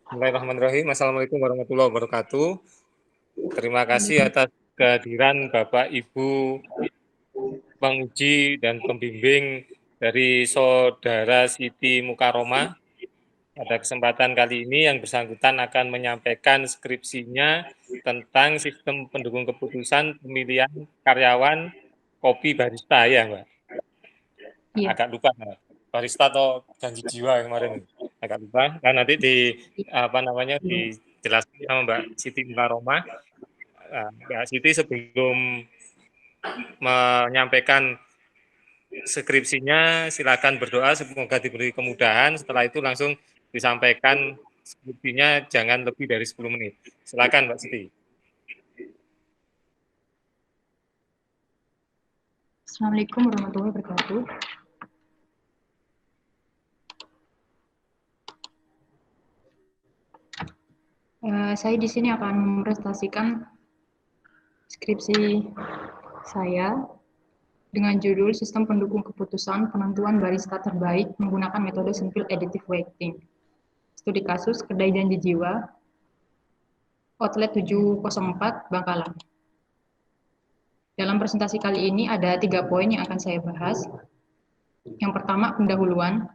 Bismillahirrahmanirrahim. Assalamualaikum warahmatullahi wabarakatuh. Terima kasih atas kehadiran Bapak, Ibu, penguji dan pembimbing dari Saudara Siti Mukaromah. Pada kesempatan kali ini yang bersangkutan akan menyampaikan skripsinya tentang sistem pendukung keputusan pemilihan karyawan kopi barista ya, Mbak. Iya. Agak lupa, Mbak. Barista atau janji jiwa kemarin, agak lupa. Nah, nanti dijelaskan sama Mbak Siti Mukaromah. Mbak Siti sebelum menyampaikan skripsinya silakan berdoa semoga diberi kemudahan. Setelah itu langsung disampaikan skripsinya, jangan lebih dari 10 menit. Silakan Mbak Siti. Assalamualaikum warahmatullahi wabarakatuh. Saya di sini akan mempresentasikan skripsi saya dengan judul Sistem Pendukung Keputusan Penentuan Barista Terbaik menggunakan metode Simple Additive Weighting. Studi kasus Kedai Janji Jiwa, Outlet 704, Bangkalan. Dalam presentasi kali ini ada 3 poin yang akan saya bahas. Yang pertama, pendahuluan.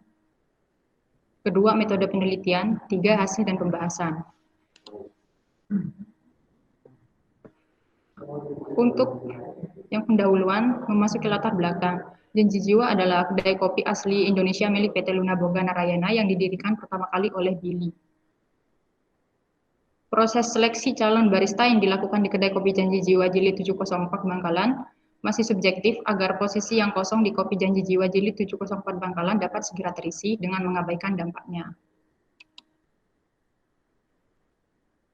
Kedua, metode penelitian. 3, hasil dan pembahasan. Untuk yang pendahuluan, memasuki latar belakang. Janji Jiwa adalah kedai kopi asli Indonesia milik PT Luna Boga Narayana yang didirikan pertama kali oleh Billy. Proses seleksi calon barista yang dilakukan di kedai kopi Janji Jiwa Jilid 704 Bangkalan masih subjektif agar posisi yang kosong di kopi Janji Jiwa Jilid 704 Bangkalan dapat segera terisi dengan mengabaikan dampaknya.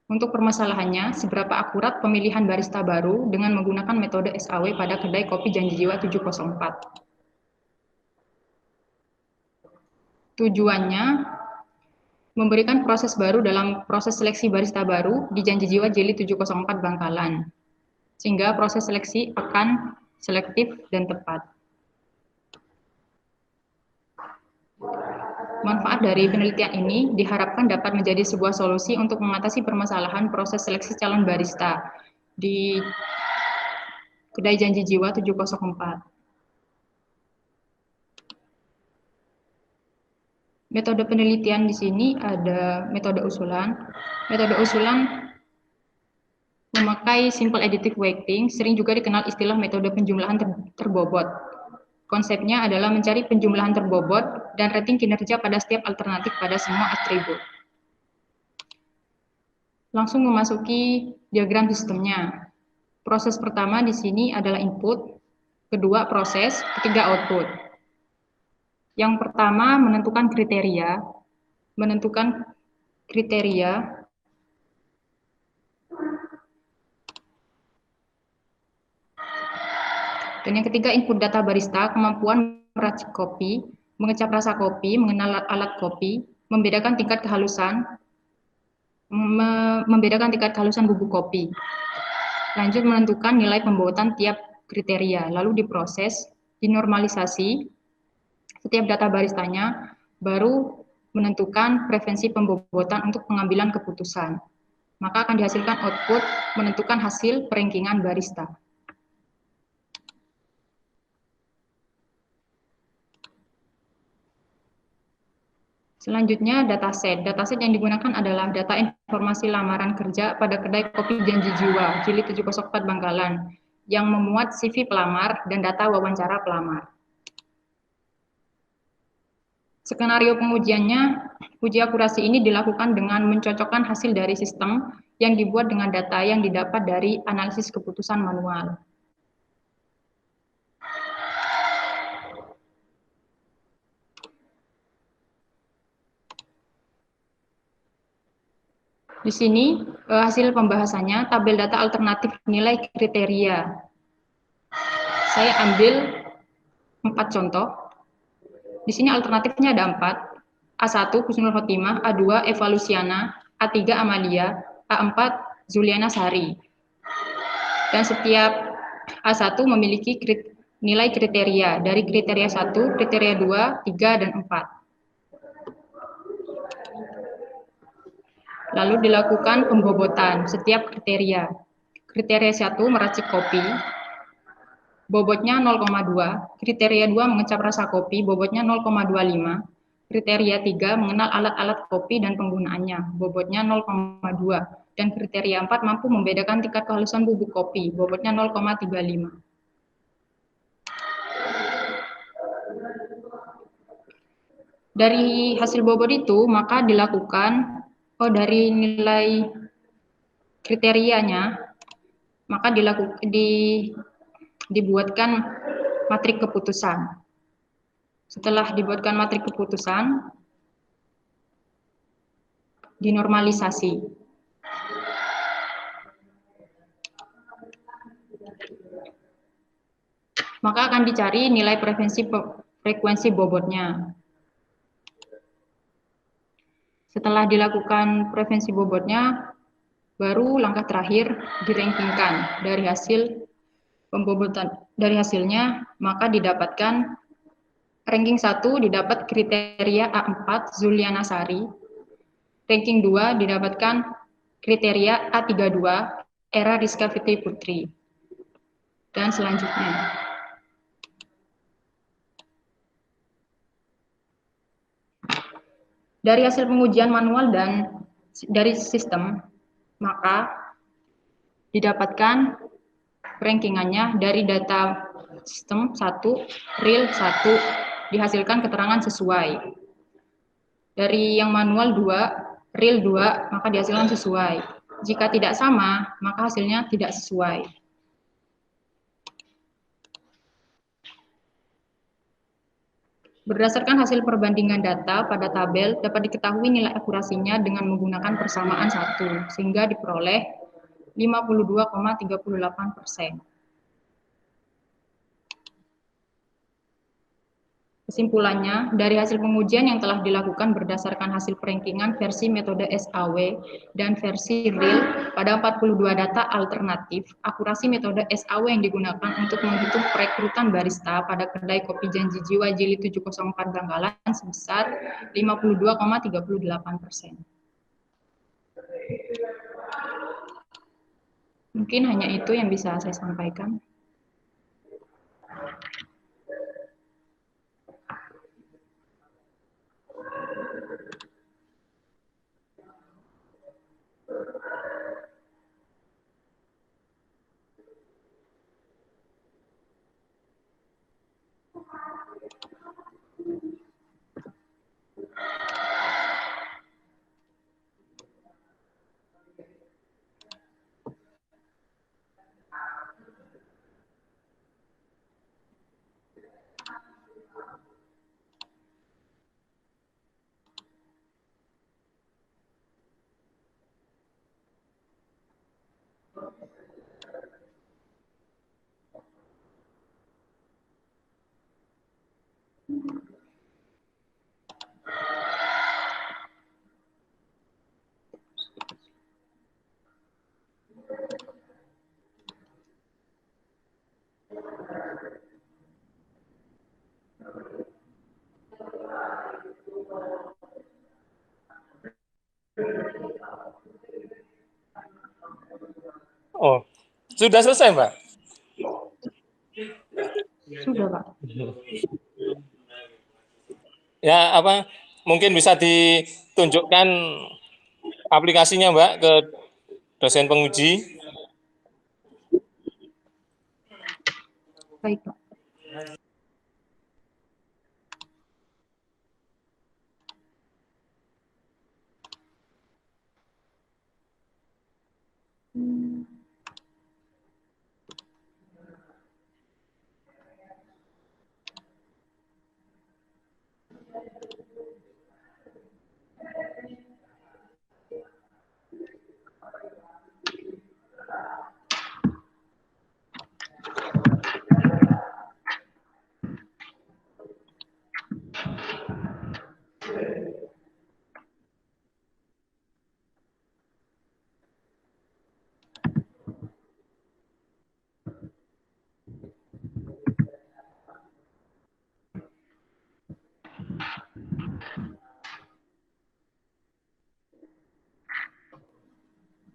Untuk permasalahannya, seberapa akurat pemilihan barista baru dengan menggunakan metode SAW pada kedai kopi Janji Jiwa 704. Tujuannya, memberikan proses baru dalam proses seleksi barista baru di Janji Jiwa Jilid 704 Bangkalan, sehingga proses seleksi akan selektif dan tepat. Manfaat dari penelitian ini diharapkan dapat menjadi sebuah solusi untuk mengatasi permasalahan proses seleksi calon barista di Kedai Janji Jiwa 704. Metode penelitian di sini ada metode usulan. Metode usulan memakai simple additive weighting, sering juga dikenal istilah metode penjumlahan terbobot. Konsepnya adalah mencari penjumlahan terbobot dan rating kinerja pada setiap alternatif pada semua atribut. Langsung memasuki diagram sistemnya. Proses pertama di sini adalah input, kedua proses, ketiga output. Yang pertama menentukan kriteria, dan yang ketiga input data barista, kemampuan meracik kopi, mengecap rasa kopi, mengenal alat kopi, membedakan tingkat kehalusan bubuk kopi. Lanjut menentukan nilai pembobotan tiap kriteria, lalu diproses, dinormalisasi setiap data baristanya, baru menentukan preferensi pembobotan untuk pengambilan keputusan. Maka akan dihasilkan output menentukan hasil perankingan barista. Selanjutnya dataset. Dataset yang digunakan adalah data informasi lamaran kerja pada kedai kopi Janji Jiwa, Jilid 704 Bangkalan, yang memuat CV pelamar dan data wawancara pelamar. Skenario pengujiannya, uji akurasi ini dilakukan dengan mencocokkan hasil dari sistem yang dibuat dengan data yang didapat dari analisis keputusan manual. Di sini hasil pembahasannya, tabel data alternatif nilai kriteria. Saya ambil 4 contoh. Di sini alternatifnya ada 4. A1 Husnul Khotimah, A2 Evalusiana, A3 Amalia, A4 Zuliana Sari. Dan setiap A1 memiliki nilai kriteria dari kriteria 1, kriteria 2, 3, dan 4. Lalu dilakukan pembobotan setiap kriteria. Kriteria 1 meracik kopi, bobotnya 0,2. Kriteria 2 mengecap rasa kopi, bobotnya 0,25. Kriteria 3 mengenal alat-alat kopi dan penggunaannya, bobotnya 0,2. Dan kriteria 4 mampu membedakan tingkat kehalusan bubuk kopi, bobotnya 0,35. Dari hasil bobot itu, maka dilakukan, dari nilai kriterianya, maka dibuatkan matrik keputusan. Setelah dibuatkan matrik keputusan, dinormalisasi. Maka akan dicari nilai frekuensi bobotnya. Setelah dilakukan frekuensi bobotnya, baru langkah terakhir dirankingkan dari hasil pembobotan. Dari hasilnya, maka didapatkan ranking 1 didapat kriteria A4 Zuliana Sari. Ranking 2 didapatkan kriteria A32 Era Rizka Fitri Putri. Dan selanjutnya. Dari hasil pengujian manual dan dari sistem, maka didapatkan rankingannya dari data sistem 1, real 1, dihasilkan keterangan sesuai. Dari yang manual 2, real 2, maka dihasilkan sesuai. Jika tidak sama, maka hasilnya tidak sesuai. Berdasarkan hasil perbandingan data pada tabel, dapat diketahui nilai akurasinya dengan menggunakan persamaan 1, sehingga diperoleh 52,38%. Kesimpulannya, dari hasil pengujian yang telah dilakukan berdasarkan hasil perankingan versi metode SAW dan versi real pada 42 data alternatif, akurasi metode SAW yang digunakan untuk menghitung perekrutan barista pada kedai kopi Janji Jiwa Jili 704 Bangkalan sebesar 52,38%. Mungkin hanya itu yang bisa saya sampaikan. Oh, sudah selesai, Mbak? Sudah, Pak. Ya, mungkin bisa ditunjukkan aplikasinya, Mbak, ke dosen penguji. Baik, Pak.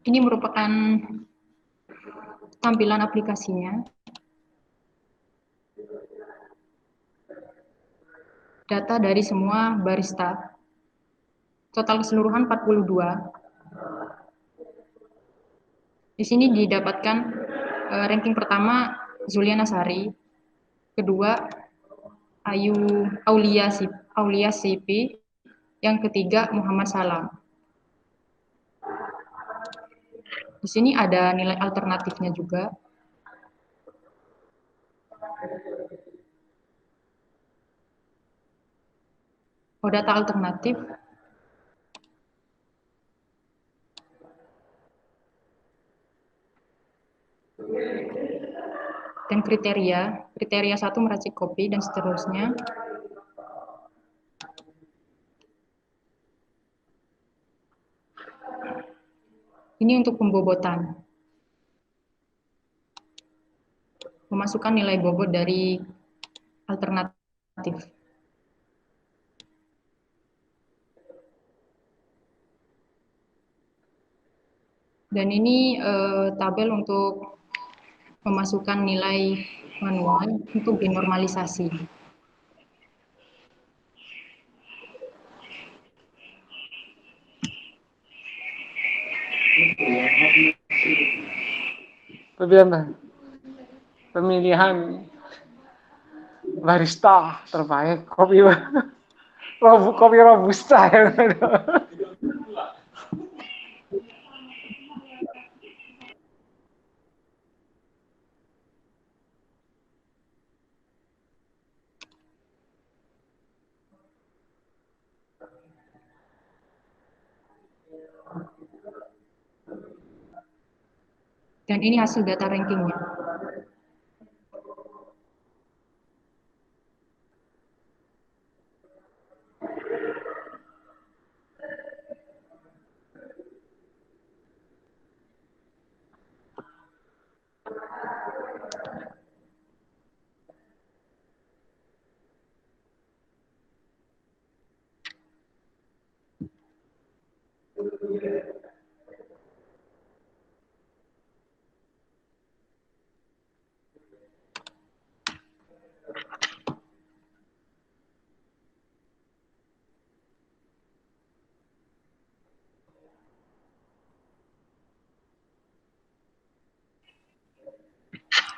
Ini merupakan tampilan aplikasinya. Data dari semua barista. Total keseluruhan 42. Di sini didapatkan ranking pertama Zuliana Sari, kedua Aulia Sipi, yang ketiga Muhammad Salam. Di sini ada nilai alternatifnya juga. Oh, data alternatif. Dan kriteria 1 meracik kopi dan seterusnya. Ini untuk pembobotan. Memasukkan nilai bobot dari alternatif. Dan ini tabel untuk memasukkan nilai manual untuk dinormalisasi. Pemilihan barista terbaik kopi robusta yang ada. Dan ini hasil data rankingnya.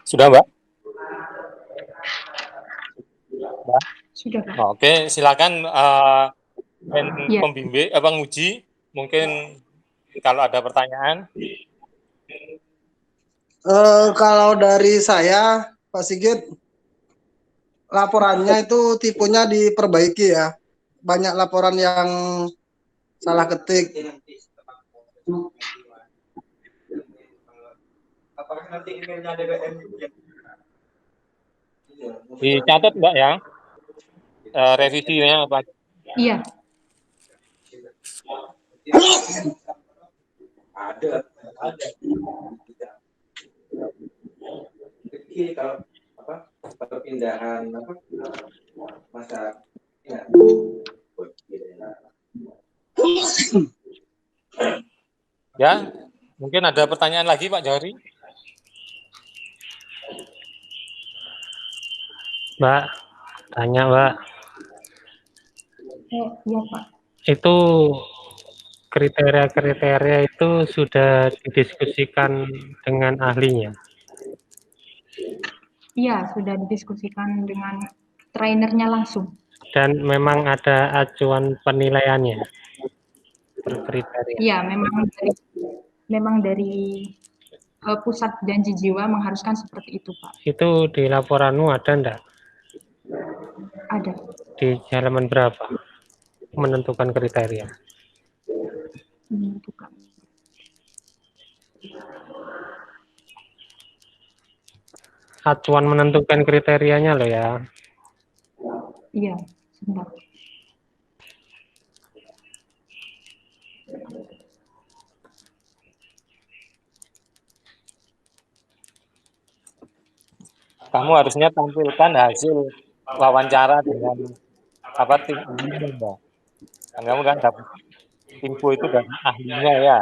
Sudah, Mbak? Sudah, Pak. Oke, silakan Ya. pembimbing, penguji, mungkin kalau ada pertanyaan. Kalau dari saya, Pak Sigit, laporannya itu tipenya diperbaiki ya. Banyak laporan yang salah ketik. Apakah nanti emailnya DBM? Dicatat, Mbak, ya? Revisinya apa? Iya. Ada. Jadi kalau perpindahan masa ya. Ya, mungkin ada pertanyaan lagi, Pak Jari? Mbak, tanya Mbak. Iya, Pak. Itu kriteria-kriteria itu sudah didiskusikan dengan ahlinya? Iya, sudah didiskusikan dengan trainernya langsung. Dan memang ada acuan penilaiannya per kriteria? Iya, memang dari pusat janji jiwa mengharuskan seperti itu, Pak. Itu di laporanmu ada enggak? Ada. Di halaman berapa menentukan kriteria? Menentukan. Acuan menentukan kriterianya loh ya. Iya, sebentar. Kamu harusnya tampilkan hasil wawancara dengan tim ahlinya, Mbak. Kamu kan dapat info itu dari ahlinya ya.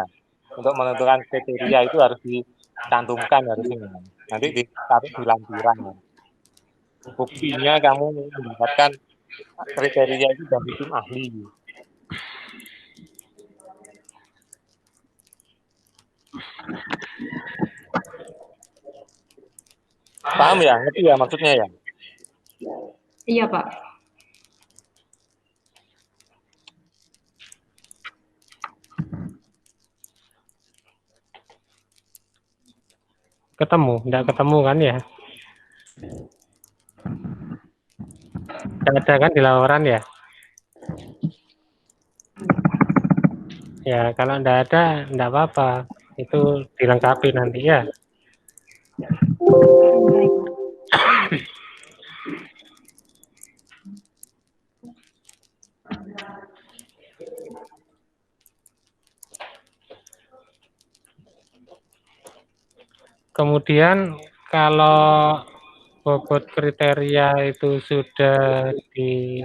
untuk menentukan kriteria itu harus dicantumkan harusnya. Nanti ditaruh di lampiran. Buktinya kamu mendapatkan kriteria itu dari tim ahli. Paham ya? Ngerti ya maksudnya ya? Iya, Pak. Ketemu, enggak ketemu kan ya? Enggak ada kan di laporan ya? Ya, kalau enggak ada, enggak apa-apa. Itu dilengkapi nanti ya. Baik. Kemudian kalau bobot kriteria itu sudah di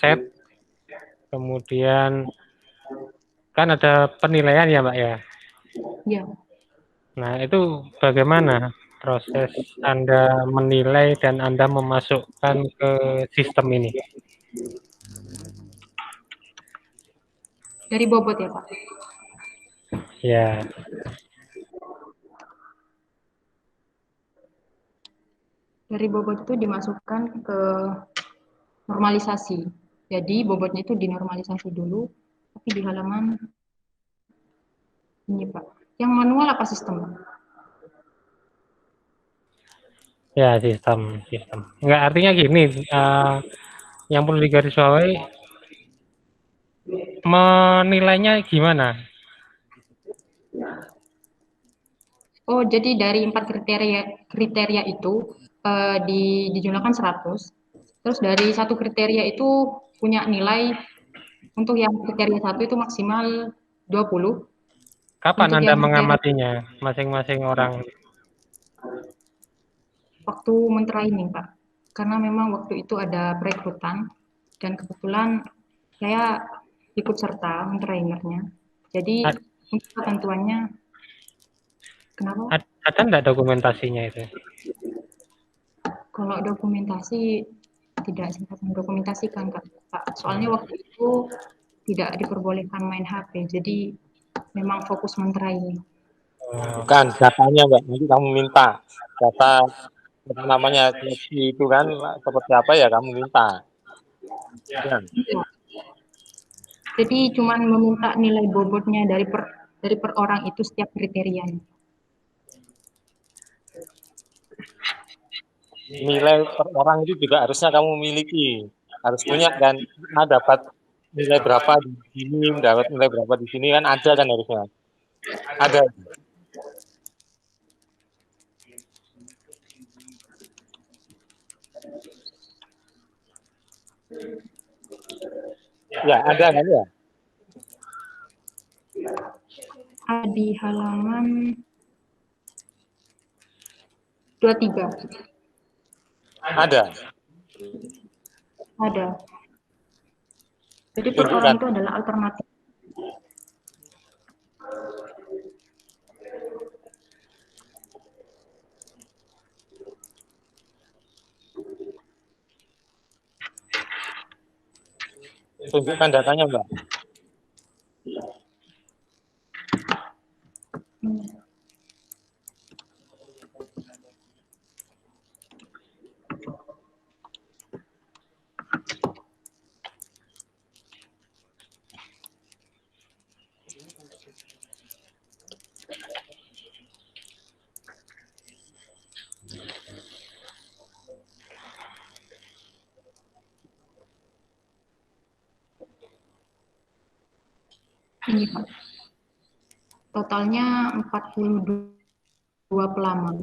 set, kemudian kan ada penilaian ya Mbak ya. Iya. Nah itu bagaimana proses Anda menilai dan Anda memasukkan ke sistem ini? Dari bobot ya, Pak. Ya, Dari bobot itu dimasukkan ke normalisasi. Jadi bobotnya itu dinormalisasi dulu, tapi di halaman ini, Pak. Yang manual apa sistem, Pak? ya sistem. Enggak, artinya gini, yang perlu digarisbawahi, menilainya gimana? Oh, jadi dari 4 kriteria itu dijumlahkan 100. Terus dari satu kriteria itu punya nilai untuk yang kriteria 1 itu maksimal 20. Kapan Untuk Anda yang kriteria mengamatinya masing-masing orang? waktu mentraining, Pak. Karena memang waktu itu ada perekrutan dan kebetulan saya ikut serta mentrainernya. Jadi Ad- untuk ketentuannya, kenapa? Ada enggak dokumentasinya itu? Kalau dokumentasi tidak sempat mendokumentasikan, Pak. Soalnya waktu itu tidak diperbolehkan main HP, jadi memang fokus mentraining. Bukan datanya Mbak, nanti kamu minta data apa namanya seleksi itu kan seperti apa ya kamu minta. Ya. Jadi cuman meminta nilai bobotnya dari per orang itu setiap kriterianya. Nilai per orang itu juga harusnya kamu miliki, harus punya kan. Dapat nilai berapa di sini, dapat nilai berapa di sini kan ada kan harusnya. Ada. Ya, ada kan ya? Di halaman 23. Ada. Ada. Jadi per orang itu adalah alternatif. Tunjukkan datanya, Mbak. Ini, Pak. Totalnya 42 pelamar.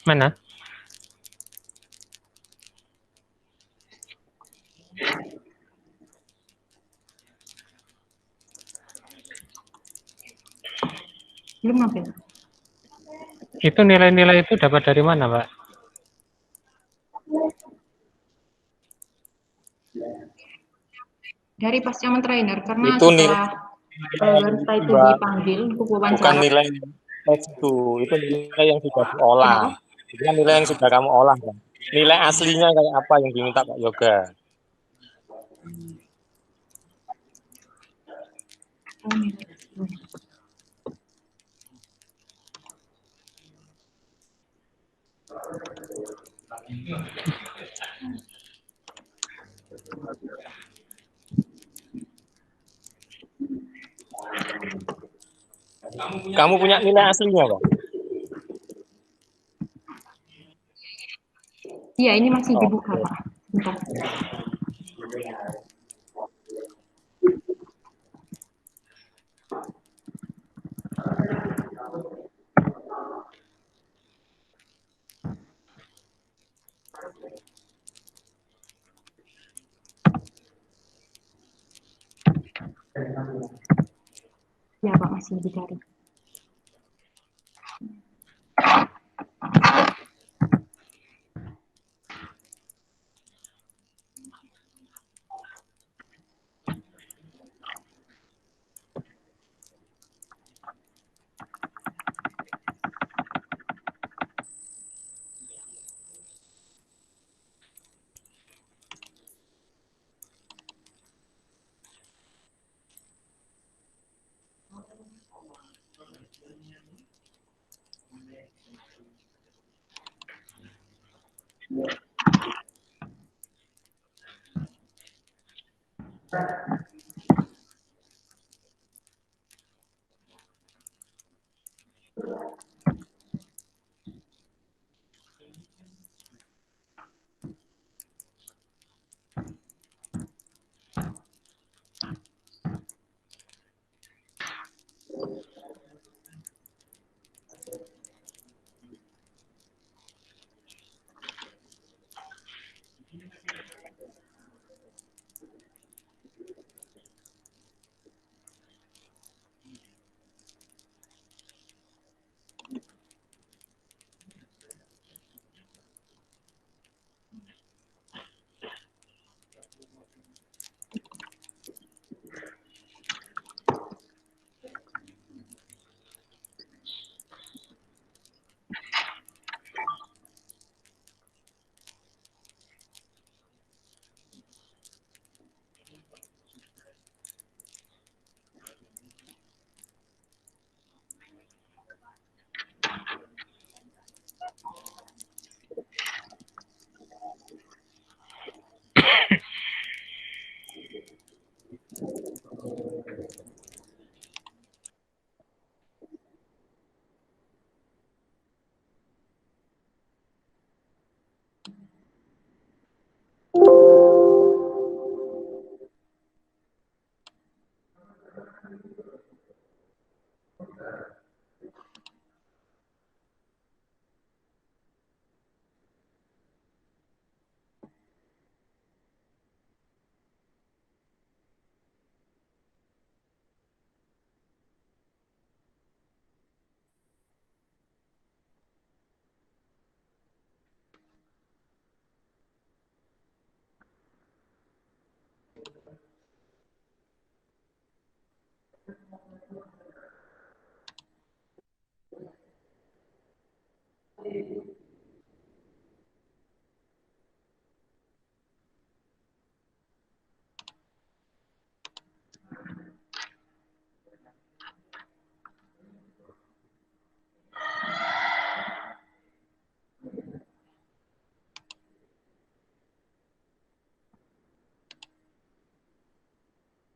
Mana? Belum sampai. Itu nilai-nilai itu dapat dari mana, Pak? Dari pasca mentrainer, karena Itu setelah baru setelah itu Mbak, dipanggil untuk bukan wawancara. nilai tes itu nilai yang sudah diolah. Kenapa? Itu kan nilai yang sudah kamu olah kan. Nilai aslinya kayak apa yang diminta Pak Yoga? Kamu punya nilai aslinya, Pak? Iya, ini masih Oh, dibuka, oke. Pak. Bentar. Ya, Pak, masih dicari.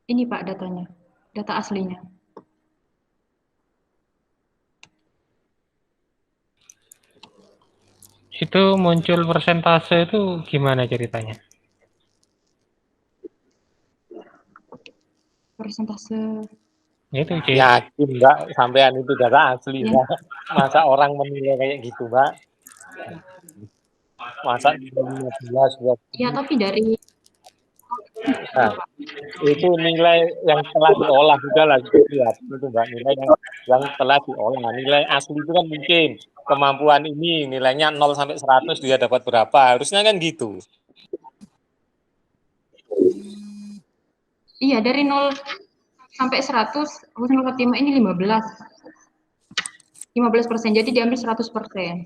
Ini, Pak, datanya. Data aslinya. Itu muncul persentase itu gimana ceritanya? Persentase. Itu C. Yakin, Mbak, sampean itu data asli, Ya. Mbak. Masa orang menilai kayak gitu, Mbak? Masa 15, 20. Ya, tapi dari Nah, itu nilai yang telah diolah sudah lah, lihat itu Mbak, nilai yang telah diolah. Nilai asli itu kan mungkin kemampuan ini nilainya 0 sampai 100 dia dapat berapa? Harusnya kan gitu. Iya, dari 0 sampai 100, husnul khotimah ini 15%, jadi diambil 100%.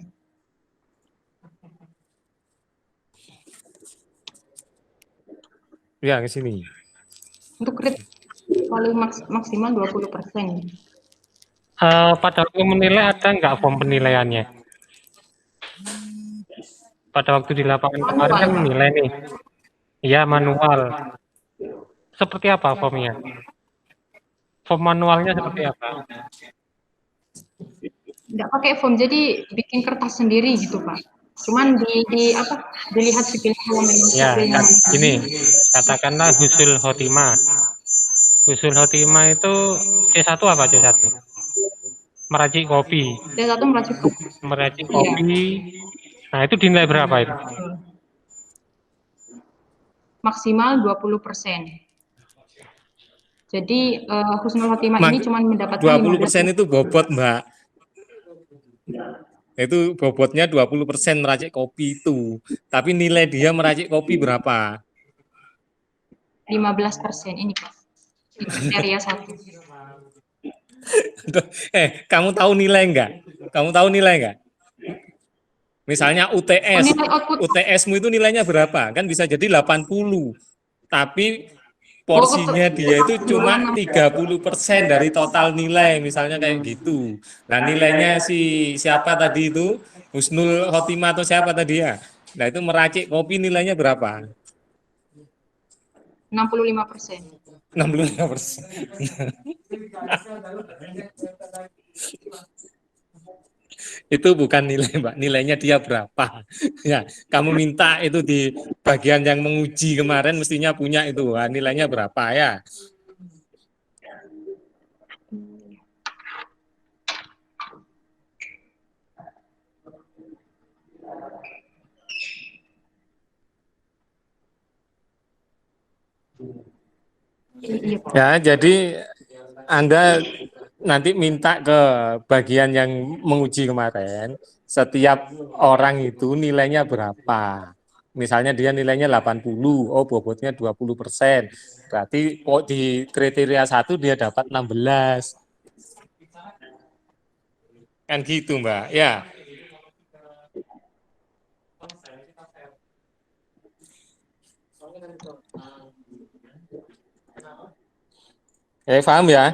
Ya, ke sini. Untuk kredit paling maksimal 20%. Pada waktu menilai ada nggak form penilaiannya? Pada waktu di lapangan kemarin kan menilai nih. Iya, manual. Seperti apa formnya? Form manualnya seperti apa? Nggak pakai form, jadi bikin kertas sendiri gitu, Pak. Cuman dilihat skillnya kalau memang Ya, skillnya ini katakanlah husnul khotimah. Husnul khotimah itu C1 apa C1? Meracik kopi. D1 meracik kopi. Meracik Iya. kopi. Nah, itu dinilai berapa itu? Maksimal 20%. Jadi husnul khotimah ini cuma mendapatkan 20% itu bobot, Mbak. Itu bobotnya 20% meracik kopi itu. Tapi nilai dia meracik kopi berapa? 15% ini, Pak. Di kriteria 1. Kamu tahu nilai enggak? Kamu tahu nilai enggak? Misalnya UTS, Nilai output UTS-mu itu nilainya berapa? Kan bisa jadi 80. Tapi porsinya dia itu cuma 30% dari total nilai, misalnya kayak gitu. Nah, nilainya siapa tadi itu? Husnul Khotimah atau siapa tadi ya? Nah, itu meracik kopi nilainya berapa? 65%. 65%. Itu bukan nilai, Mbak. Nilainya dia berapa? Ya, kamu minta itu di bagian yang menguji kemarin mestinya punya itu. Wah, nilainya berapa ya? Ya, jadi Anda nanti minta ke bagian yang menguji kemarin, setiap orang itu nilainya berapa. Misalnya dia nilainya 80, oh bobotnya 20%. Berarti di kriteria 1 dia dapat 16. Kan gitu, Mbak. Ya. Paham ya?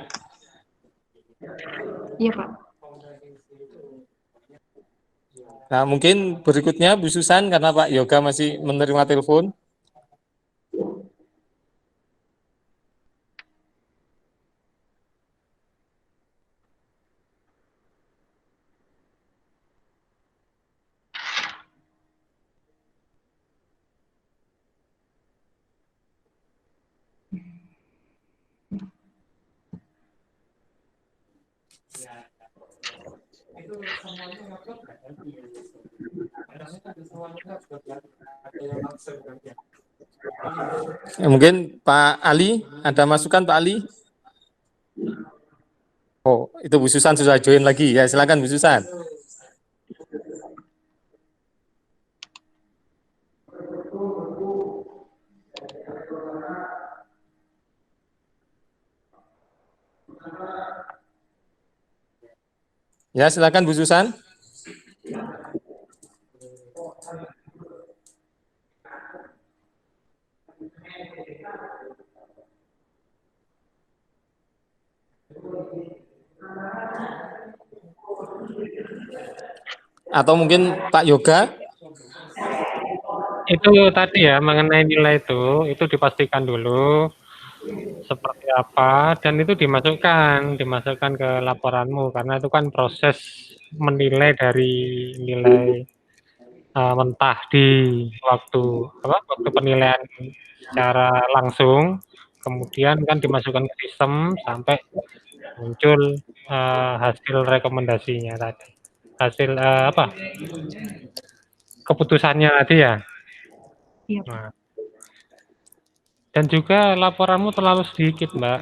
Iya, Pak. Nah, mungkin berikutnya Bu Susan, karena Pak Yoga masih menerima telepon. Ya, mungkin Pak Ali, ada masukan Pak Ali? Oh, itu Bu Susan sudah join lagi. Ya, silakan Bu Susan. Ya, silakan Bu Susan. Atau mungkin Pak Yoga? Itu tadi ya, mengenai nilai itu dipastikan dulu seperti apa, dan itu dimasukkan ke laporanmu, karena itu kan proses menilai dari nilai mentah di waktu penilaian secara langsung, kemudian kan dimasukkan ke sistem sampai muncul hasil rekomendasinya tadi, hasil keputusannya tadi ya. Iya. Nah, dan juga laporanmu terlalu sedikit, Mbak.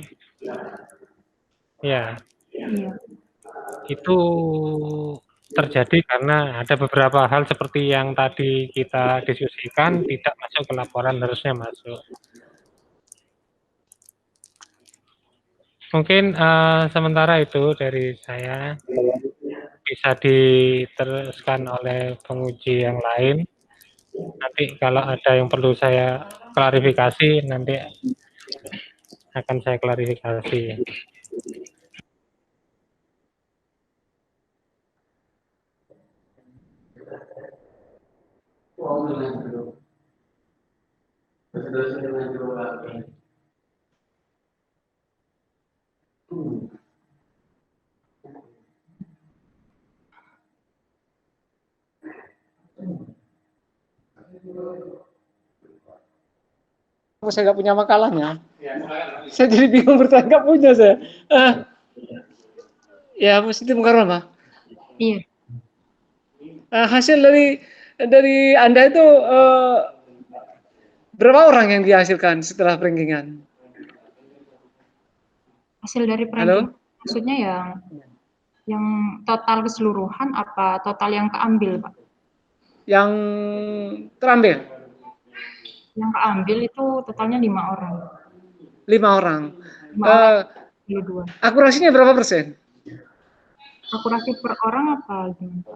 Ya, Iya. itu terjadi karena ada beberapa hal seperti yang tadi kita diskusikan tidak masuk ke laporan, harusnya masuk. Mungkin sementara itu dari saya, bisa diteruskan oleh penguji yang lain. Nanti kalau ada yang perlu saya klarifikasi, nanti akan saya klarifikasi. Saya nggak punya makalahnya. Saya jadi bingung bertanya, nggak punya saya. Ya, positif mukarramah. Iya. Hasil dari Anda itu berapa orang yang dihasilkan setelah rankingan? Hasil dari ranking maksudnya yang total keseluruhan apa total yang keambil, Pak? Yang terambil? Yang keambil itu totalnya 5 orang. 5 orang. 5 orang, 22. Akurasinya berapa persen? Akurasi per orang apa gimana?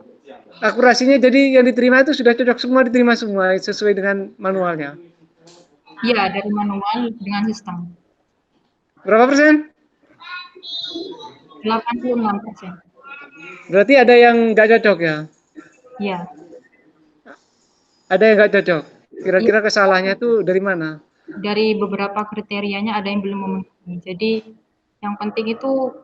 Akurasinya jadi yang diterima itu sudah cocok semua, diterima semua sesuai dengan manualnya? Iya, dari manual dengan sistem. Berapa persen? 86%. Berarti ada yang nggak cocok ya? Iya. Ada yang nggak cocok? Kira-kira kesalahannya itu dari mana? Dari beberapa kriterianya ada yang belum memenuhi. Jadi yang penting itu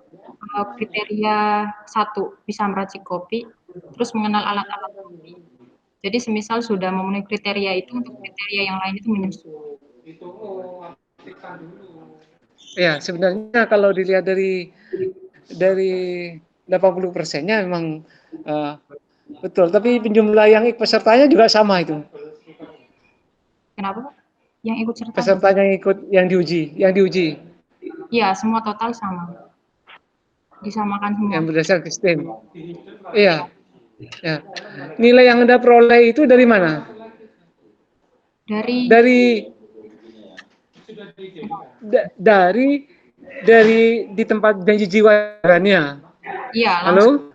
kriteria 1 bisa meracik kopi, terus mengenal alat-alat kopi. Jadi semisal sudah memenuhi kriteria itu, untuk kriteria yang lain itu menyusul. Ya, sebenarnya kalau dilihat dari 80%-nya memang betul, tapi penjumlah yang pesertanya juga sama itu. Kenapa, Pak? Yang ikut serta? Pesertanya yang ikut yang diuji. Iya, semua total sama. Disamakan semua. Yang berdasar sistem. Iya. Ya. Nilai yang Anda peroleh itu dari mana? Dari di tempat janji jiwanya. Iya, langsung. Halo?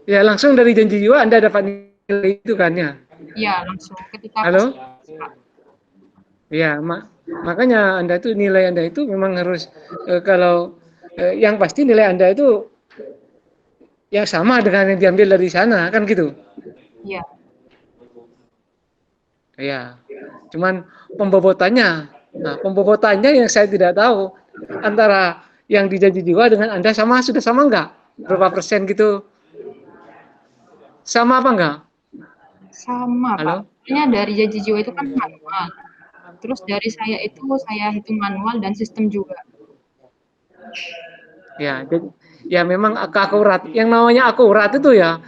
Ya, langsung dari janji jiwa Anda dapat nilai itu kan ya? Iya, langsung ketika. Halo? Ya, makanya Anda itu nilai Anda itu memang harus kalau yang pasti nilai Anda itu yang sama dengan yang diambil dari sana, kan gitu? Iya. Ya, cuman pembobotannya yang saya tidak tahu antara yang dijanji jiwa dengan Anda sudah sama enggak? Berapa persen gitu? Sama apa enggak? Sama, Halo? Pak. Makanya dari janji jiwa itu kan manual. Terus dari saya itu saya hitung manual dan sistem juga. Ya, ya memang akurat. Yang namanya akurat itu ya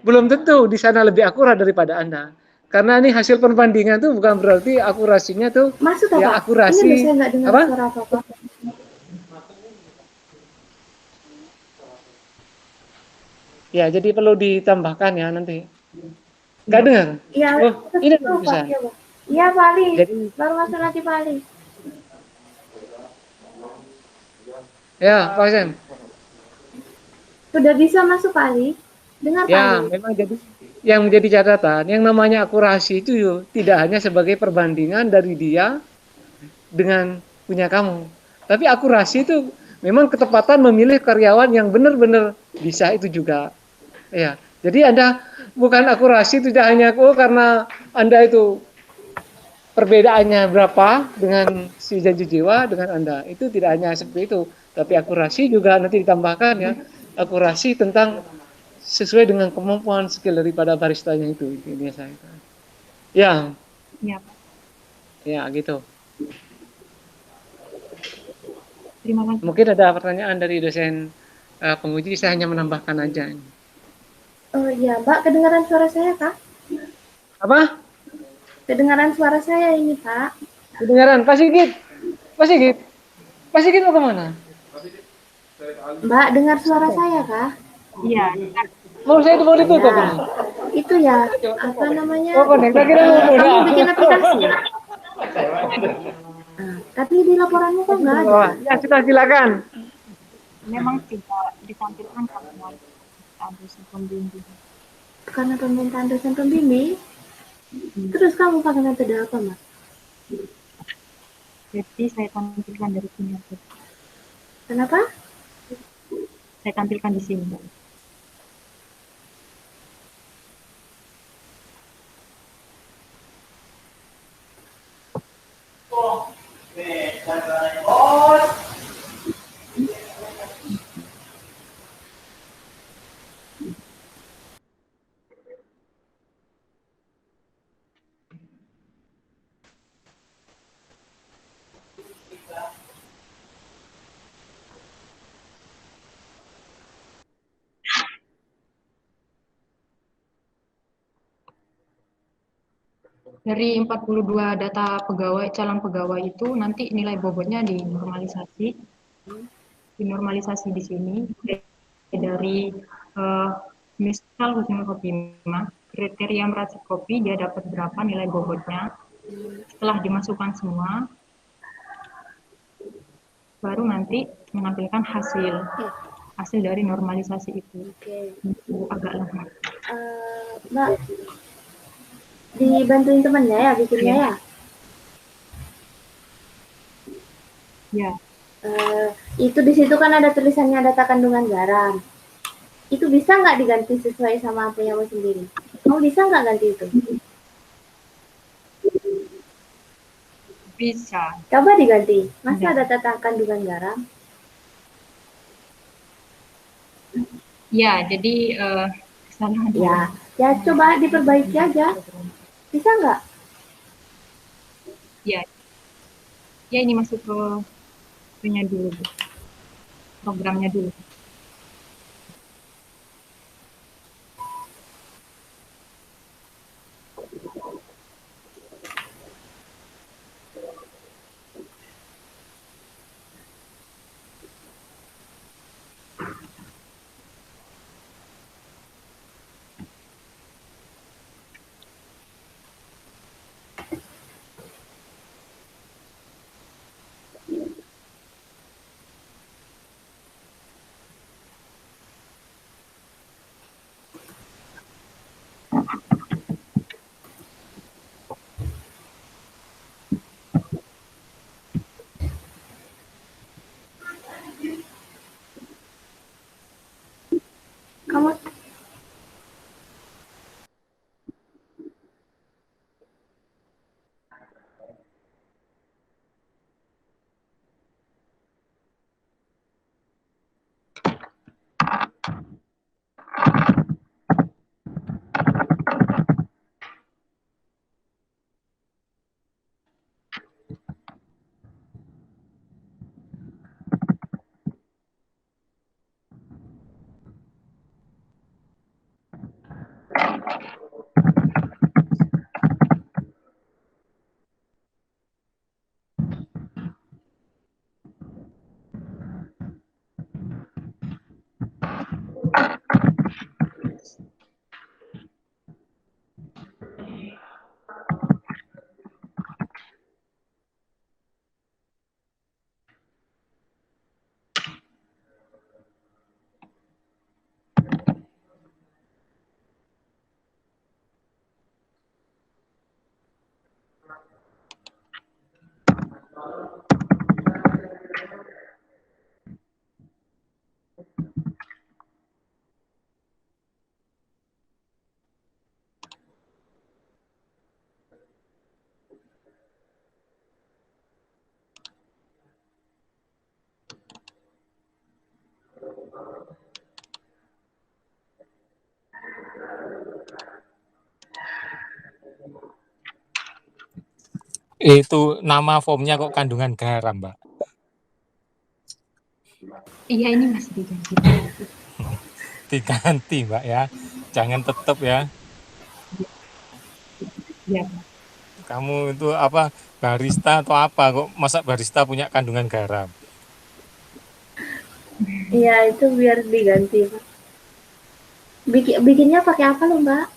belum tentu di sana lebih akurat daripada Anda. Karena ini hasil perbandingan tuh bukan berarti akurasinya tuh Maksud ya apa? akurasi. Ini saya nggak dengar suara apa-apa. Ya, jadi perlu ditambahkan ya nanti. Nggak dengar? Iya, ini bisa. Iya, Pak Ali. Baru masuk lagi, Pak Ali. Ya, Pak Sam. Sudah bisa masuk, Pak Ali? Dengar, Pak Ali? Memang jadi yang menjadi catatan, yang namanya akurasi itu tidak hanya sebagai perbandingan dari dia dengan punya kamu. Tapi akurasi itu memang ketepatan memilih karyawan yang benar-benar bisa itu juga. Ya, jadi Anda bukan akurasi tidak hanya karena Anda itu perbedaannya berapa dengan si janji jiwa dengan Anda. Itu tidak hanya seperti itu, tapi akurasi juga nanti ditambahkan ya. Akurasi tentang sesuai dengan kemampuan skill daripada baristanya itu biasa itu. Ya. Iya, Pak. Ya, gitu. Terima kasih. Mungkin ada pertanyaan dari dosen penguji, saya hanya menambahkan aja. Oh iya, Mbak, kedengaran suara saya, Kak? Apa? Kedengaran suara saya ini, Pak. Kedengaran, Pak Sigit. Pak Sigit. Pak Sigit mau kemana? Mbak, dengar suara saya, Kak? Iya. Mau saya itu mau ditutup ini. Itu ya, apa namanya? Oh, konek. Kira-kira mau Kamu bikin aplikasi. Tapi di laporanmu kok nggak ada. Ya sudah silakan. Memang tidak ditampilkan karena dosen pembimbing. Karena permintaan dosen pembimbing. Terus kamu pakai metode apa, Mas? Jadi saya tampilkan dari sini. Kenapa? Saya tampilkan di sini. Dari 42 data pegawai, calon pegawai itu nanti nilai bobotnya dinormalisasi di sini dari misal khususnya kopi kriteria meracik kopi dia dapat berapa nilai bobotnya. Setelah dimasukkan semua, baru nanti menampilkan hasil dari normalisasi itu. Itu agak lama. Mbak, dibantuin temennya ya bikinnya ya? Ya. Itu di situ kan ada tulisannya data kandungan garam. Itu bisa nggak diganti sesuai sama apa yang mau sendiri? Kamu bisa nggak ganti itu? Bisa. Coba diganti. Masa ada data kandungan garam? Ya, jadi kesalahan. Ya coba diperbaiki aja. Bisa nggak? Ya, ini masuk ke dulu, programnya dulu. Kamu Itu nama formnya kok kandungan garam, Mbak? Iya, ini masih diganti. Diganti, Mbak ya. Jangan tetap ya. Ya. Kamu itu apa, barista atau apa kok masa barista punya kandungan garam? Iya, itu biar diganti, Pak. Bikinnya pakai apa loh, Mbak?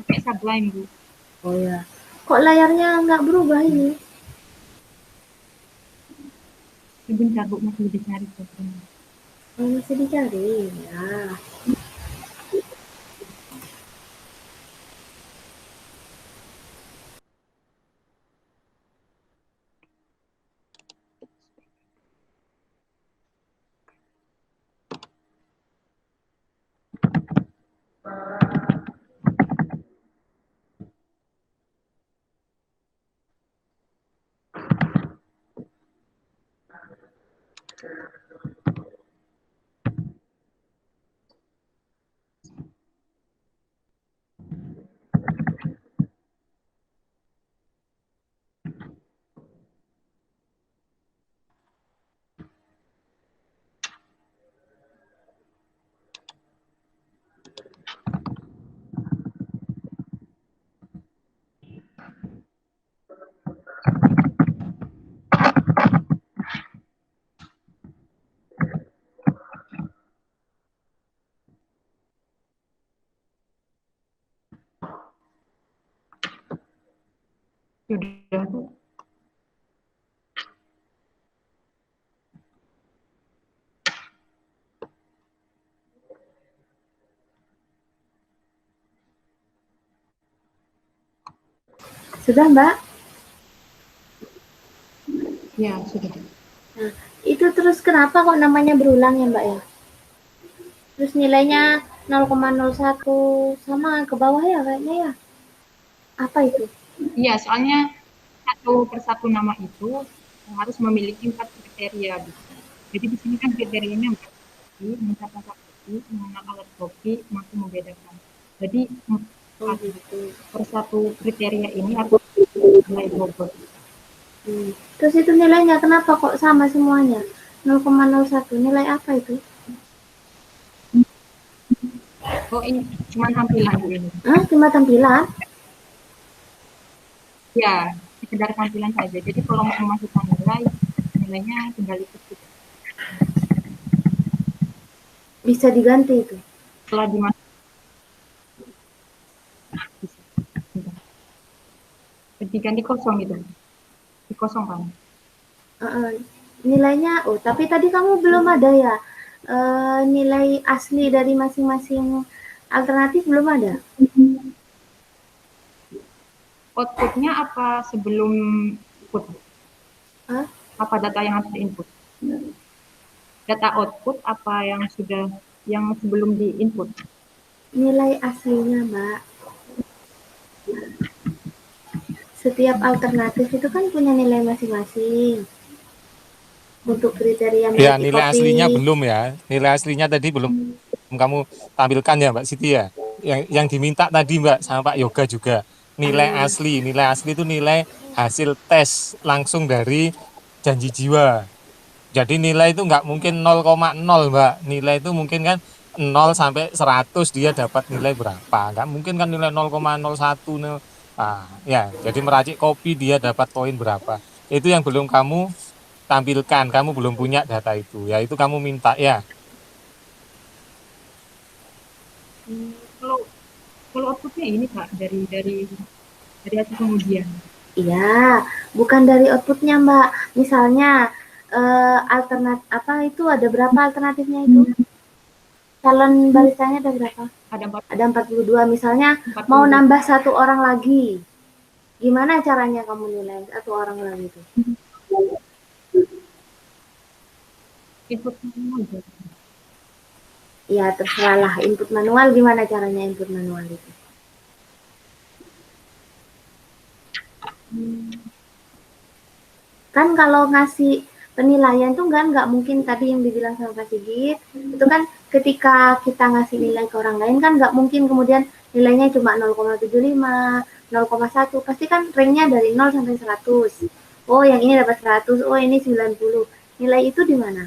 Pakai Sublime, Bu. Oh ya. Kok layarnya nggak berubah ini? Sebentar Bu, masih dicari fotonya. Oh, masih dicari ya. Sudah Bu. Sudah, Mbak? Ya, sudah. Nah, itu terus kenapa kok namanya berulang ya, Mbak ya? Terus nilainya 0,01 sama ke bawah ya kayaknya ya. Apa itu? Iya, soalnya satu persatu nama itu harus memiliki 4 kriteria. Gitu. Jadi di sini kan kriterianya 4 tadi, mencapai kopi, mengenal alat kopi, mampu membedakan. Jadi Oh gitu. per satu kriteria ini harus nilai bobot. Terus itu nilainya kenapa kok sama semuanya? 0,01 nilai apa itu? Oh ini cuma tampilan ini. Hah, cuma tampilan? Ya, sekedar tampilan saja. Jadi kalau mau memasukkan nilai, nilainya tinggal ikut. Bisa diganti itu? Setelah dimasukkan, diganti kosong gitu. Dikosongkan. Nilainya, oh tapi tadi kamu belum ada ya nilai asli dari masing-masing alternatif belum ada? Outputnya apa sebelum input? Hah? Apa data yang harus diinput? Data output apa yang sudah yang sebelum diinput? Nilai aslinya, Mbak. Setiap alternatif itu kan punya nilai masing-masing. Untuk kriteria Ya, multi nilai copy. aslinya belum ya. Nilai aslinya tadi belum kamu tampilkan ya, Mbak Siti ya. Yang diminta tadi Mbak sama Pak Yoga juga. Nilai asli itu nilai hasil tes langsung dari janji jiwa. Jadi nilai itu nggak mungkin 0,0 Mbak. Nilai itu mungkin kan 0 sampai 100 dia dapat nilai berapa. Nggak mungkin kan nilai 0,01. Nah, ya, jadi meracik kopi dia dapat poin berapa. Itu yang belum kamu tampilkan, kamu belum punya data itu. Ya itu kamu minta ya. Kalau outputnya ini Pak dari hasil pengujian. Iya, bukan dari outputnya Mbak. Misalnya alternatif apa itu ada berapa alternatifnya itu? Calon baristanya ada berapa? Ada 42. Misalnya 42. Mau nambah satu orang lagi. Gimana caranya kamu nilai satu orang lagi itu? Input manual. Ya terserah lah input manual, gimana caranya input manual itu? Kan kalau ngasih penilaian tuh nggak mungkin tadi yang dibilang sama Pak Sigit, itu kan ketika kita ngasih nilai ke orang lain kan nggak mungkin kemudian nilainya cuma 0,75, 0,1, pasti kan ranknya dari 0 sampai 100. Oh yang ini dapat 100, oh ini 90. Nilai itu di mana?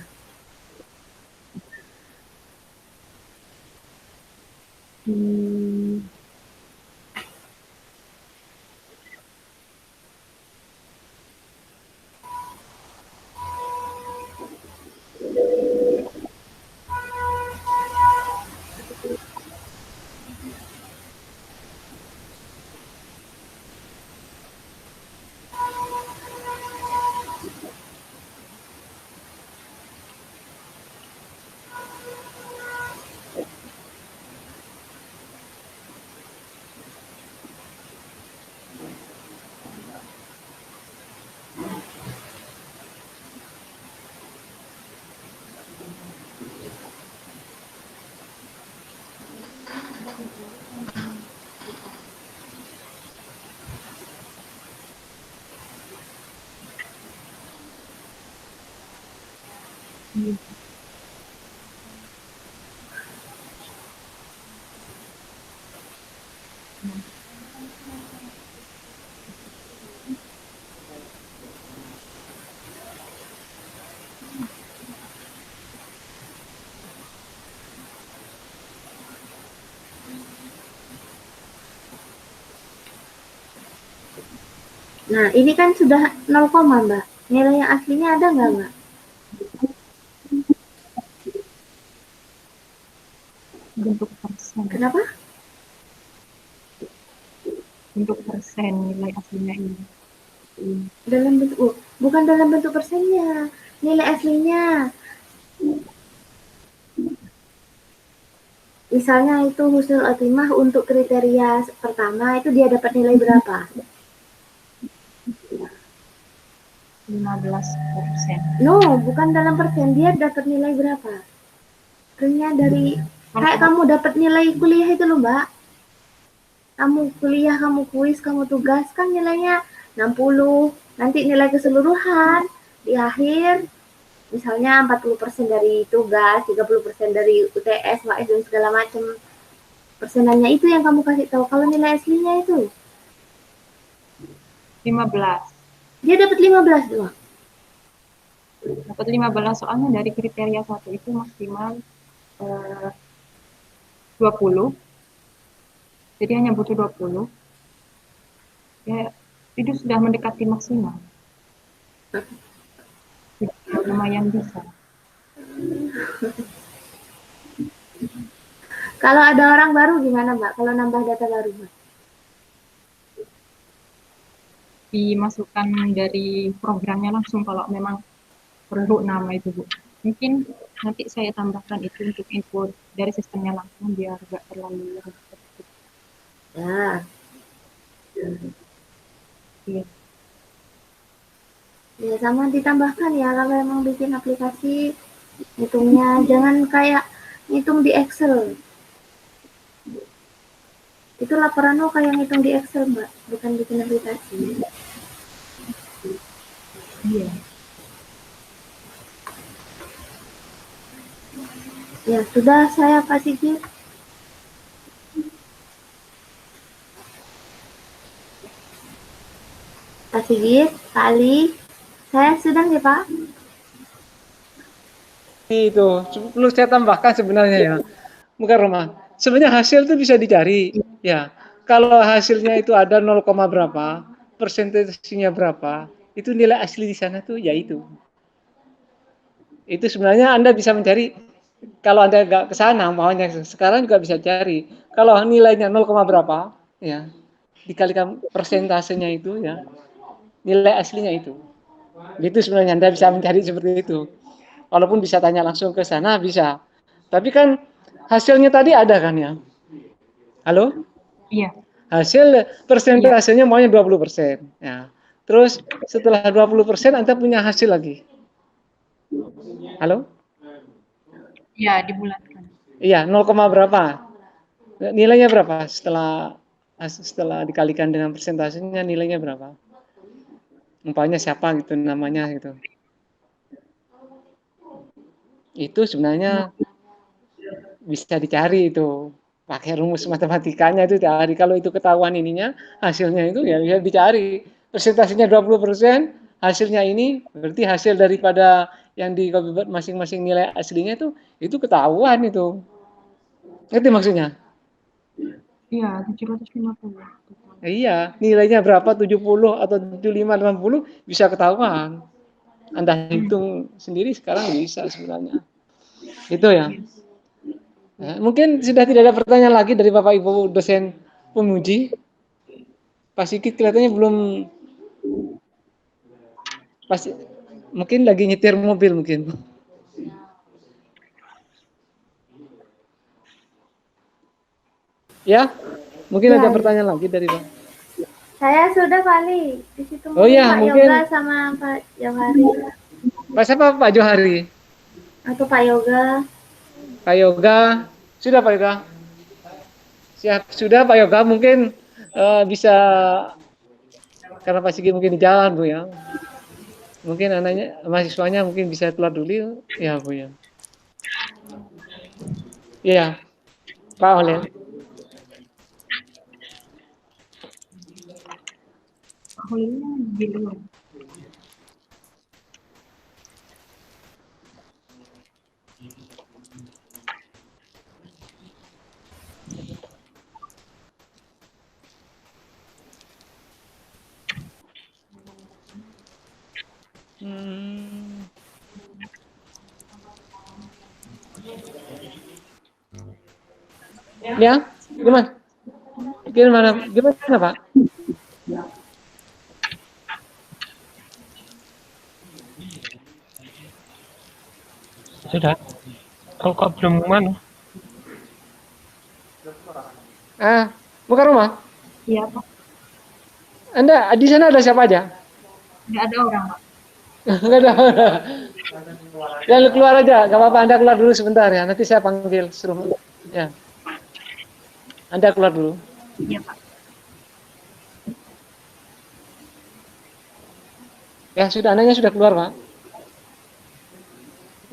Nah, ini kan sudah 0, Mbak. Nilai yang aslinya ada nggak, Mbak? Bentuk persen. Kenapa? Bentuk persen nilai aslinya ini. Dalam bentuk, bukan dalam bentuk persennya. Nilai aslinya. Misalnya itu husnul khotimah untuk kriteria pertama itu dia dapat nilai berapa? 15%. No, bukan dalam persen. Dia dapat nilai berapa? Ternyata dari kayak kamu dapat nilai kuliah itu loh, Mbak. Kamu kuliah, kamu kuis, kamu tugas kan nilainya 60. Nanti nilai keseluruhan di akhir misalnya 40% dari tugas, 30% dari UTS, UAS dan segala macam. Persenannya itu yang kamu kasih tahu. Kalau nilai aslinya itu 15. dia dapat 15 doang. Dapat 15 soalnya dari kriteria 1 itu maksimal 20. Jadi hanya butuh 20. Ya, itu sudah mendekati maksimal. Lumayan bisa. Kalau ada orang baru gimana, Mbak? Kalau nambah data baru, Mbak? Dimasukkan dari programnya langsung kalau memang perlu nama itu, Bu. Mungkin nanti saya tambahkan itu untuk info dari sistemnya langsung biar nggak terlalu ribet. Ya. Iya. Ya, sama ditambahkan ya kalau memang bikin aplikasi hitungnya jangan kayak ngitung di Excel. Itu laporan lo kayak ngitung di Excel, Mbak, bukan bikin aplikasi. Iya. Ya, sudah saya Pak Sigit. Pak Sigit, Pak Ali, saya sudah ya, Pak. Itu perlu saya tambahkan sebenarnya ya, bukan Roma. Sebenarnya hasil itu bisa dicari ya. Kalau hasilnya itu ada 0, berapa, persentasenya berapa, itu nilai asli di sana tuh ya itu. Itu sebenarnya Anda bisa mencari. Kalau Anda nggak ke sana, maunya sekarang juga bisa cari. Kalau nilainya 0, berapa, ya dikalikan persentasenya itu ya, nilai aslinya itu. Itu sebenarnya Anda bisa mencari seperti itu. Walaupun bisa tanya langsung ke sana bisa. Tapi kan hasilnya tadi ada kan ya? Halo? Iya. Hasil persentasenya maunya 20%. Ya. Terus setelah 20% Anda punya hasil lagi. Halo? Iya, dibulatkan. Iya, 0, berapa? Nilainya berapa setelah dikalikan dengan persentasenya nilainya berapa? Umpamanya siapa gitu namanya gitu. Itu sebenarnya bisa dicari itu. Pakai rumus matematikanya itu cari. Kalau itu ketahuan ininya, hasilnya itu ya bisa dicari. Persentasenya 20%, hasilnya ini berarti hasil daripada yang di copy masing-masing nilai aslinya itu ketahuan itu. Ngerti maksudnya? Iya, 750. Iya, nilainya berapa 70 atau 75 80 bisa ketahuan. Anda hitung sendiri sekarang bisa sebenarnya. Itu ya. Nah, mungkin sudah tidak ada pertanyaan lagi dari Bapak Ibu dosen penguji. Pak Sigit kelihatannya belum pasti mungkin lagi nyetir mobil mungkin. Ya, mungkin ada pertanyaan lagi dari Pak. Saya sudah kali di situ. Oh ya, Pak mungkin Yoga sama Pak Johari. Pak siapa? Pak Johari. Atau Pak Yoga. Pak Yoga. Sudah Pak Yoga. Siap, sudah Pak Yoga mungkin bisa karena Pak Sigit mungkin di jalan Bu ya. Mungkin anaknya, mahasiswanya mungkin bisa keluar dulu, ya Bu ya. Iya, Pak Oleh. Ya, gimana? Gimana Pak? Sudah. Kok belum mana? Bukan rumah? Iya, Pak. Anda di sana ada siapa aja? Nggak ada orang, Pak. Nggak ada. Ya, lu keluar aja, nggak apa-apa. Anda keluar dulu sebentar ya. Nanti saya panggil suruh. Ya, Anda keluar dulu. Iya, Pak. Ya sudah, anaknya sudah keluar Pak.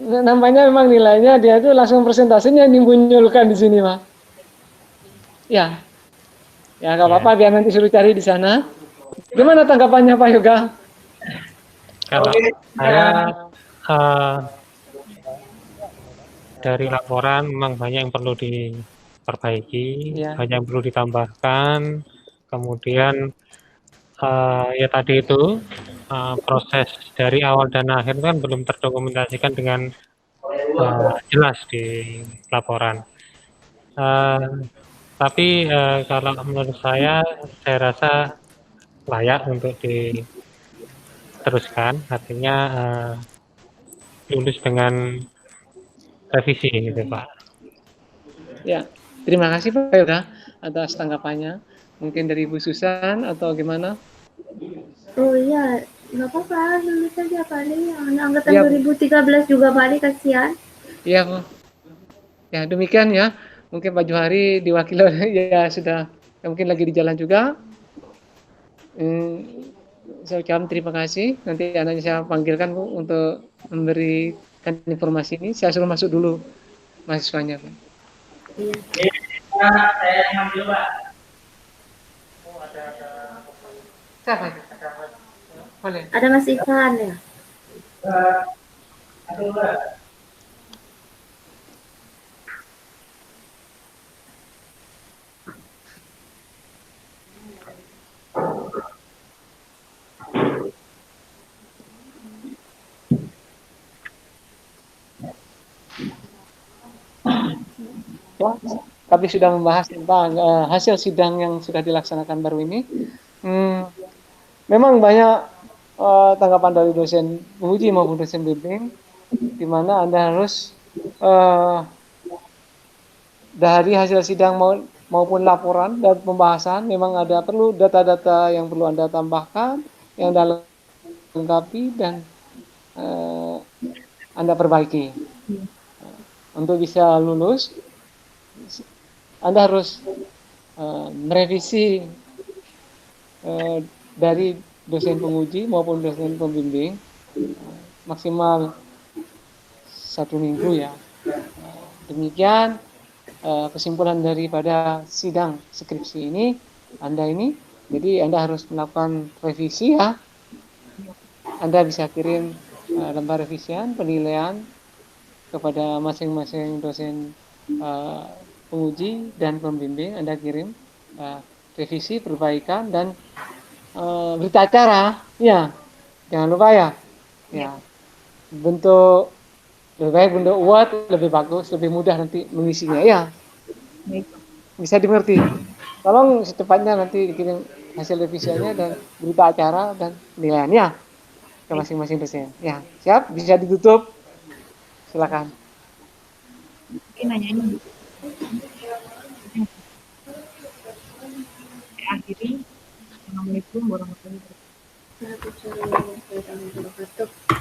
Nampaknya memang nilainya dia itu langsung persentasenya nimbulkan di sini Pak. Ya, ya nggak apa-apa. Biar nanti suruh cari di sana. Gimana tanggapannya Pak Yoga? Kalau saya dari laporan memang banyak yang perlu diperbaiki, Ya. banyak yang perlu ditambahkan. Kemudian ya tadi itu proses dari awal dan akhir kan belum terdokumentasikan dengan jelas di laporan. Tapi kalau menurut saya rasa layak untuk diteruskan, artinya lulus dengan revisi gitu Pak. Ya, terima kasih Pak Yoga atas tanggapannya. Mungkin dari Bu Susan atau gimana? Oh iya, nggak apa-apa, lulus aja paling. Angkatan Ya, 2013 juga paling kasihan. Iya Bu. Ya demikian ya. Mungkin Pak Johari diwakili ya sudah. Ya, mungkin lagi di jalan juga. Saya ucapkan terima kasih. Nanti anaknya saya panggilkan Bu untuk memberikan informasi ini. Saya suruh masuk dulu mahasiswanya Pak. Iya. Saya ngambil Pak. Siapa? Boleh. Ada Mas Ivan ya? Aduh Pak. Kami sudah membahas tentang hasil sidang yang sudah dilaksanakan baru ini. Memang banyak tanggapan dari dosen penguji maupun dosen bimbing, di mana Anda harus dari hasil sidang maupun laporan dan pembahasan memang ada perlu data-data yang perlu Anda tambahkan, yang Anda lengkapi dan Anda perbaiki. Untuk bisa lulus, Anda harus merevisi dari dosen penguji maupun dosen pembimbing maksimal 1 minggu ya. Demikian kesimpulan daripada sidang skripsi ini Anda ini. Jadi Anda harus melakukan revisi ya. Anda bisa kirim lembar revisian penilaian kepada masing-masing dosen penguji dan pembimbing. Anda kirim revisi, perbaikan dan berita acara ya, jangan lupa ya. Bentuk lebih baik, bentuk Word lebih bagus, lebih mudah nanti mengisinya ya. Bisa dimengerti. Tolong secepatnya nanti dikirim hasil revisiannya dan berita acara dan penilaiannya ke masing-masing dosen. Ya, siap, bisa ditutup. Silakan. Mungkin nanya ini. Akhiri. Assalamualaikum warahmatullahi wabarakatuh.